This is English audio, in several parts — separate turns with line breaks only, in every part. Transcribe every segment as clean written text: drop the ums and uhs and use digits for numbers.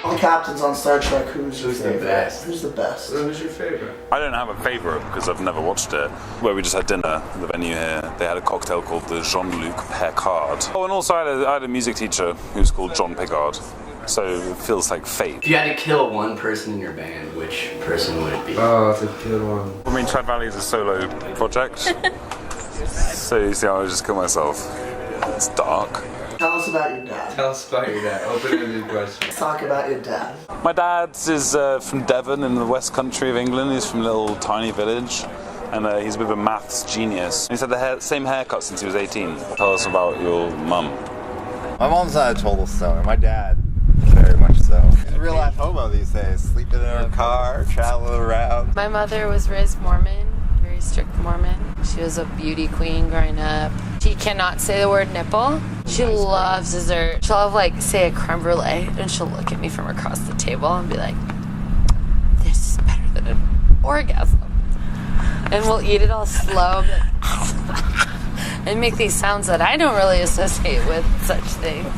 All the captains on Star Trek, who's your favorite?
The best?
Who's the best?
Who's your favorite?
I don't have a favourite because I've never watched it. Where we just had dinner at the venue here, they had a cocktail called the Jean-Luc Picard. Oh, and also I had a music teacher who's called John Picard. So it feels like fate.
If you had to kill one person in your band, which person would it be?
Oh, that's a good one.
I mean, Chad Valley is a solo project. So you see, I would just kill myself. It's dark.
Tell us about your dad.
Tell us about your dad. Open-ended question.
Let's talk about your dad.
My dad is from Devon in the West Country of England. He's from a little tiny village. And he's a bit of a maths genius. He's had the same haircut since he was 18. Tell us about your mum.
My mom's not a total stoner. My dad, very much so. He's a real life hobo these days. Sleeping in her car, traveling around.
My mother was raised Mormon, very strict Mormon. She was a beauty queen growing up. She cannot say the word nipple. She loves dessert. She'll have like, say a creme brulee, and she'll look at me from across the table and be like, this is better than an orgasm. And we'll eat it all slow and make these sounds that I don't really associate with such things.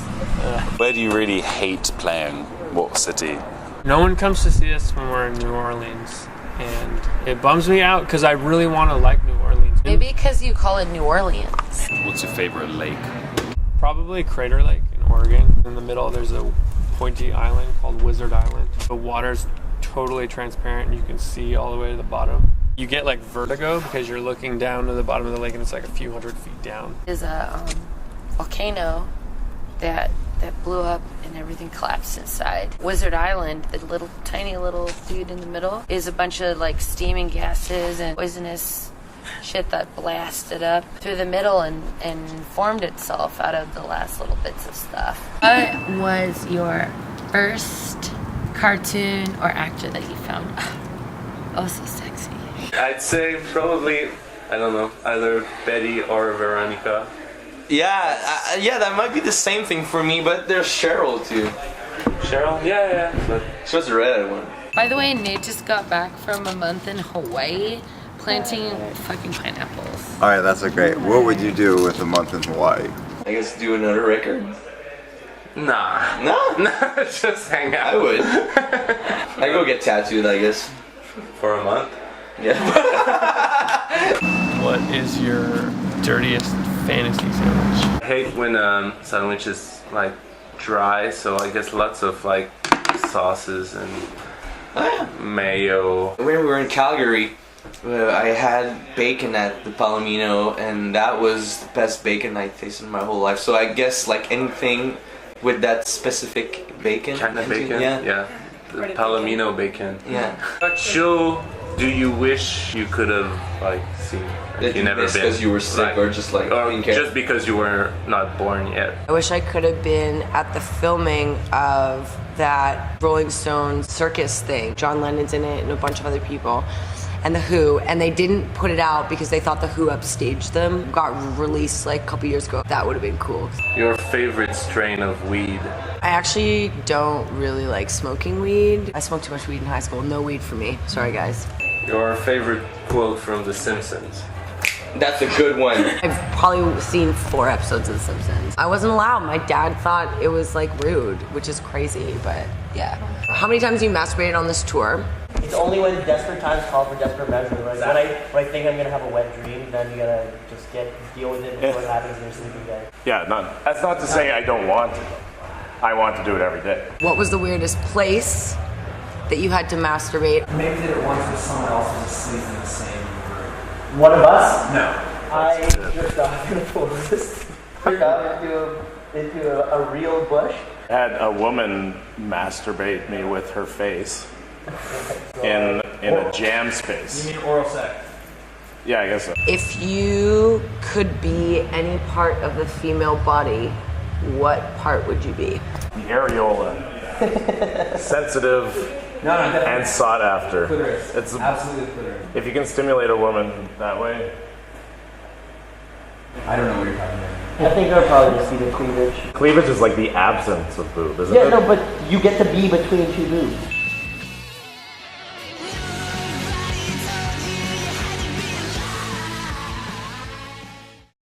Where do you really hate playing? What city?
No one comes to see us when we're in New Orleans, and it bums me out because I really want to like New Orleans.
Maybe because you call it New Orleans.
What's your favorite lake?
Probably Crater Lake in Oregon. In the middle, there's a pointy island called Wizard Island. The water's totally transparent, and you can see all the way to the bottom. You get like vertigo because you're looking down to the bottom of the lake, and it's like a few hundred feet down.
There's a volcano that blew up and everything collapsed inside. Wizard Island, the tiny little dude in the middle, is a bunch of like steaming gases and poisonous shit that blasted up through the middle and formed itself out of the last little bits of stuff. What was your first cartoon or actor that you found oh so sexy?
I'd say probably, I don't know, either Betty or Veronica.
Yeah, that might be the same thing for me, but there's Cheryl too.
Cheryl? Yeah. But
she was the redheaded one.
By the way, Nate just got back from a month in Hawaii planting fucking pineapples.
Alright, that's a great. What would you do with a month in Hawaii?
I guess do another record.
nah.
No?
Just hang out.
I would. I'd go get tattooed, I guess.
For a month?
Yeah.
What is your dirtiest fantasy sandwich?
I hate when sandwich is like dry, so I guess lots of like sauces and mayo.
When we were in Calgary, I had bacon at the Palomino, and that was the best bacon I tasted in my whole life. So I guess like anything with that specific bacon.
Kind of bacon? Yeah. The Palomino bacon.
Yeah.
What show do you wish you could have like seen?
That
you never been
because you were sick, or just like
or just because you were not born yet.
I wish I could have been at the filming of that Rolling Stones circus thing. John Lennon's in it and a bunch of other people. And The Who, and they didn't put it out because they thought The Who upstaged them. Got released like a couple years ago. That would have been cool.
Your favorite strain of weed?
I actually don't really like smoking weed. I smoked too much weed in high school. No weed for me. Sorry, guys.
Your favorite quote from The Simpsons?
That's a good one.
I've probably seen 4 episodes of The Simpsons. I wasn't allowed. My dad thought it was like rude, which is crazy, but yeah. How many times have you masturbated on this tour?
It's only when desperate times call for desperate measures. Like when I think I'm gonna have a wet dream, then you gotta just deal with it before it happens in your sleeping bag.
Yeah, none. That's not to say I don't want to. I want to do it every day.
What was the weirdest place that you had to masturbate?
Maybe did it once with someone else was asleep in the same room.
One of us?
No.
I jerked off in a pool. Jerked off into a real bush.
I had a woman masturbate me with her face in a jam space.
You mean oral sex?
Yeah, I guess so.
If you could be any part of the female body, what part would you be?
The areola. Sensitive and sought after.
Clitoris.
It's
absolutely clitoris.
If you can stimulate a woman that way.
I don't know what you're talking about.
I think I would probably just see the cleavage.
Cleavage is like the absence of boob, isn't it?
Yeah, no, but you get to be between two boobs.